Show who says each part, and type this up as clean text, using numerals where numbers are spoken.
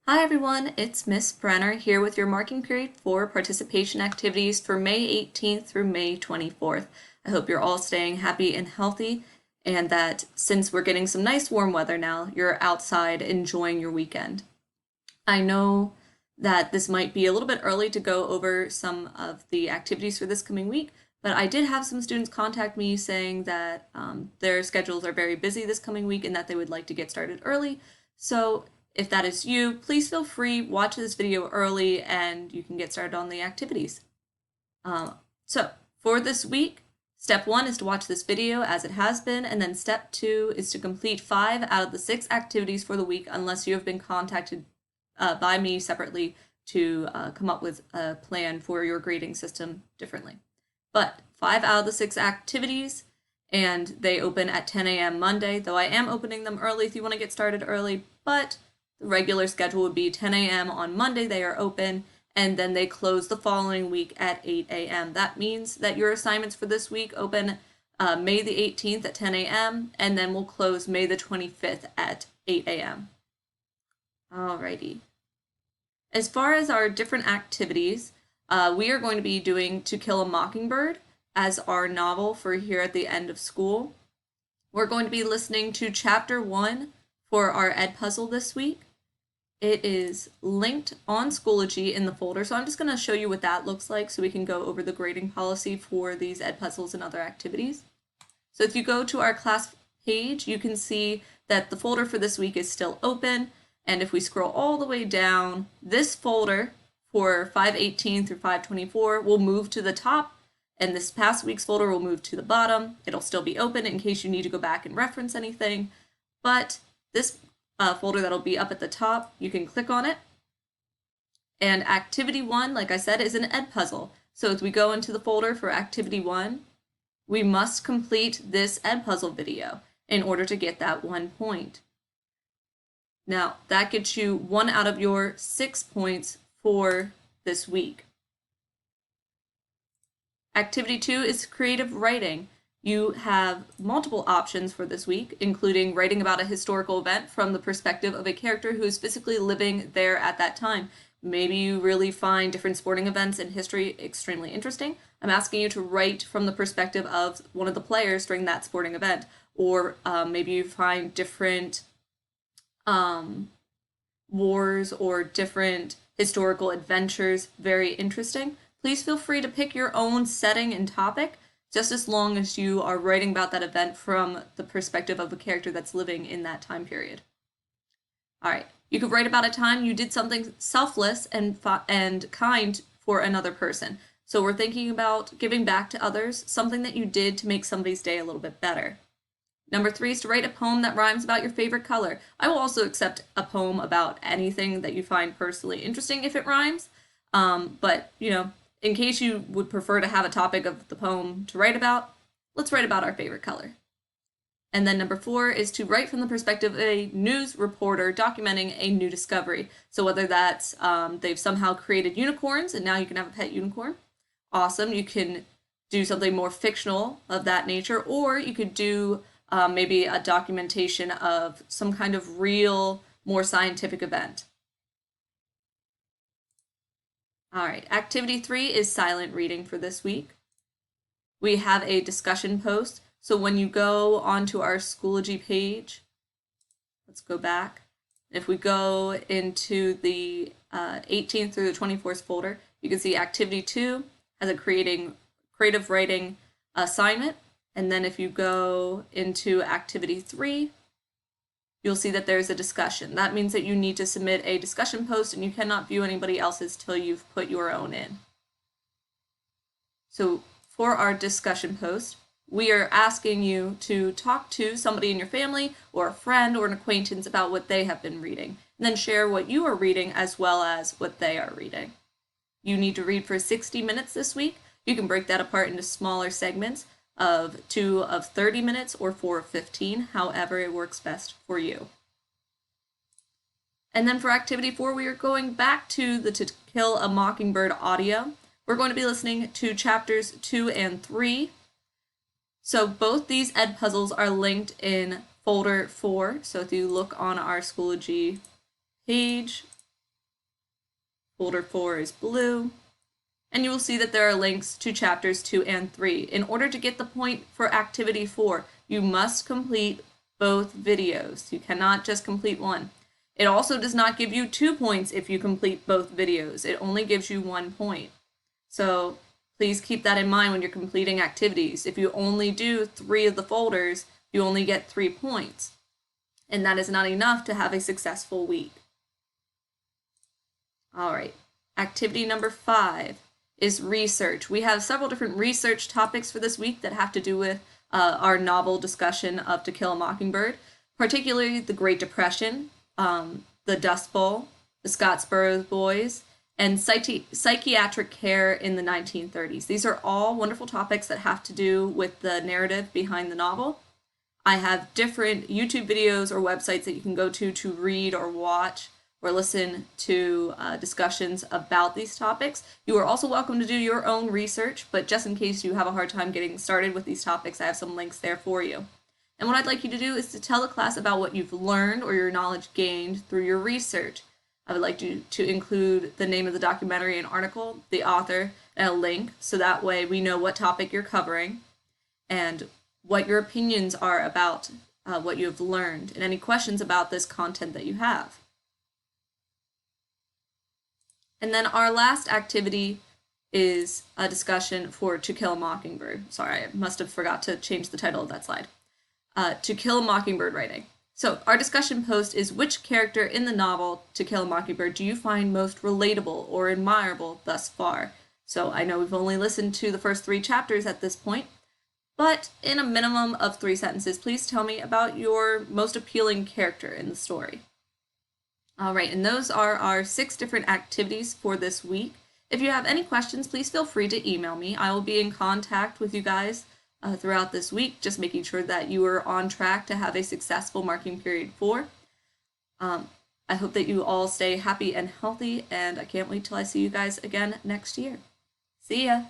Speaker 1: Hi everyone, it's Miss Brenner here with your marking period for participation activities for May 18th through May 24th. I hope you're all staying happy and healthy and that since we're getting some nice warm weather now, you're outside enjoying your weekend. I know that this might be a little bit early to go over some of the activities for this coming week, but I did have some students contact me saying that their schedules are very busy this coming week and that they would like to get started early. So if that is you, please feel free, watch this video early and you can get started on the activities. So for this week, step 1 is to watch this video as it has been, and then step 2 is to complete 5 out of the 6 activities for the week unless you have been contacted by me separately to come up with a plan for your grading system differently. But 5 out of the 6 activities, and they open at 10 a.m. Monday, though I am opening them early if you want to get started early, but the regular schedule would be 10 a.m. on Monday they are open, and then they close the following week at 8 a.m. That means that your assignments for this week open May the 18th at 10 a.m. and then we'll close May the 25th at 8 a.m. Alrighty. As far as our different activities, we are going to be doing To Kill a Mockingbird as our novel for here at the end of school. We're going to be listening to Chapter 1 for our Ed puzzle this week. It is linked on Schoology in the folder, so I'm just going to show you what that looks like so we can go over the grading policy for these Ed puzzles and other activities. So if you go to our class page, you can see that the folder for this week is still open, and if we scroll all the way down, this folder for 518 through 524 will move to the top, and this past week's folder will move to the bottom. It'll still be open in case you need to go back and reference anything, but this folder that'll be up at the top, you can click on it. And activity 1, like I said, is an Ed puzzle. So as we go into the folder for activity 1, we must complete this Ed puzzle video in order to get that 1 point. Now, that gets you 1 out of your 6 points for this week. Activity 2 is creative writing. You have multiple options for this week, including writing about a historical event from the perspective of a character who is physically living there at that time. Maybe you really find different sporting events in history extremely interesting. I'm asking you to write from the perspective of one of the players during that sporting event, or maybe you find different wars or different historical adventures very interesting. Please feel free to pick your own setting and topic, just as long as you are writing about that event from the perspective of a character that's living in that time period. All right, you could write about a time you did something selfless and kind for another person. So we're thinking about giving back to others, something that you did to make somebody's day a little bit better. Number 3 is to write a poem that rhymes about your favorite color. I will also accept a poem about anything that you find personally interesting if it rhymes, but you know, in case you would prefer to have a topic of the poem to write about, let's write about our favorite color. And then number 4 is to write from the perspective of a news reporter documenting a new discovery. So whether that's they've somehow created unicorns and now you can have a pet unicorn, awesome. You can do something more fictional of that nature, or you could do maybe a documentation of some kind of real, more scientific event. All right, activity 3 is silent reading for this week. We have a discussion post. So when you go onto our Schoology page, let's go back. If we go into the 18th through the 24th folder, you can see activity 2 has a creative writing assignment. And then if you go into activity 3, you'll see that there's a discussion. That means that you need to submit a discussion post and you cannot view anybody else's till you've put your own in. So for our discussion post, we are asking you to talk to somebody in your family or a friend or an acquaintance about what they have been reading, and then share what you are reading as well as what they are reading. You need to read for 60 minutes this week. You can break that apart into smaller segments of 2 of 30 minutes or 4 of 15, however it works best for you. And then for activity 4, we are going back to the To Kill a Mockingbird audio. We're going to be listening to chapters 2 and 3. So both these Ed puzzles are linked in folder 4. So if you look on our Schoology page, folder 4 is blue. And you will see that there are links to chapters 2 and 3. In order to get the point for activity 4, you must complete both videos. You cannot just complete one. It also does not give you 2 points if you complete both videos. It only gives you 1 point. So please keep that in mind when you're completing activities. If you only do 3 of the folders, you only get 3 points. And that is not enough to have a successful week. All right, activity number 5 is research. We have several different research topics for this week that have to do with our novel discussion of To Kill a Mockingbird, particularly the Great Depression, the Dust Bowl, the Scottsboro Boys, and psychiatric care in the 1930s. These are all wonderful topics that have to do with the narrative behind the novel. I have different YouTube videos or websites that you can go to read or watch or listen to discussions about these topics. You are also welcome to do your own research, but just in case you have a hard time getting started with these topics, I have some links there for you. And what I'd like you to do is to tell the class about what you've learned or your knowledge gained through your research. I would like you to include the name of the documentary and article, the author, and a link, so that way we know what topic you're covering and what your opinions are about what you have learned, and any questions about this content that you have. And then our last activity is a discussion for To Kill a Mockingbird. Sorry, I must have forgot to change the title of that slide. To Kill a Mockingbird writing. So our discussion post is, which character in the novel To Kill a Mockingbird do you find most relatable or admirable thus far? So I know we've only listened to the first 3 chapters at this point, but in a minimum of 3 sentences, please tell me about your most appealing character in the story. All right, and those are our 6 different activities for this week. If you have any questions, please feel free to email me. I will be in contact with you guys throughout this week, just making sure that you are on track to have a successful marking period 4. I hope that you all stay happy and healthy, and I can't wait till I see you guys again next year. See ya!